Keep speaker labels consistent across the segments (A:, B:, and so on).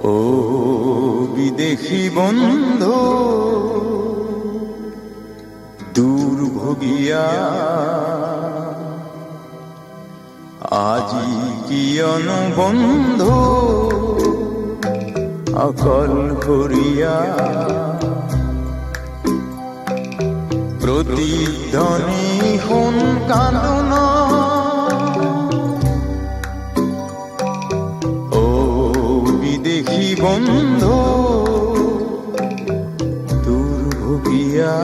A: ও বিদেশি বন্ধু দুর্ভোগিয়া, আজি কিয়নো বন্ধু অকল করিয়া, প্রতিধ্বনি শুন কান্দোন ও বিদেশি বন্ধু দুর্ভোগিয়া,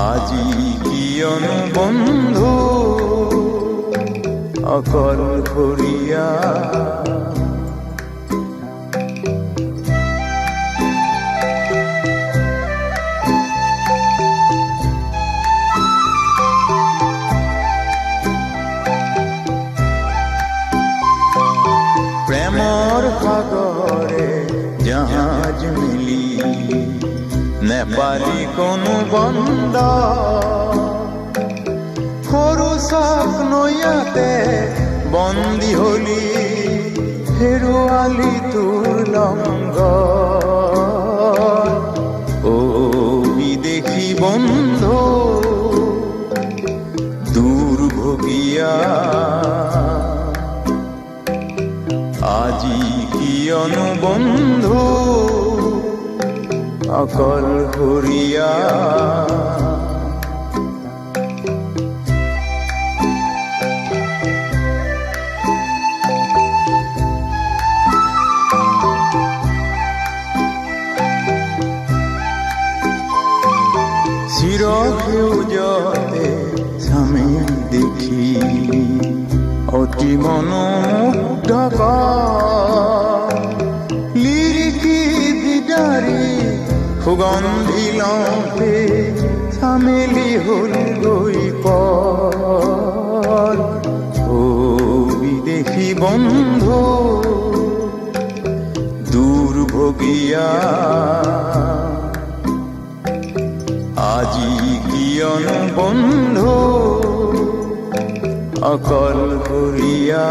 A: আজি কিয়নো বন্ধু অকল করিয়া। প্রেমর সাগরে জাহাজ মিলি নেপালি কোনো বন্ধ, সৰু স্বপ্নয়াতে বন্দী হলি হেৰুৱালি তোৰ লংগ। ও বিদেশী বন্ধু দুৰ্ভোগিয়া, আজি কিয়নো বন্ধু অকল করিয়া। চিৰ সেউজতে চামি দেখি অতি মনোমুগ্ধকৰ, লিৰিকি দিদাৰি সুগন্ধি লওঁতে চামেলি হ'ল গৈ পৰ। ও বিদেশী বন্ধু দুৰ্ভোগিয়া, আজি কিয়নো বন্ধু অকল করিয়া।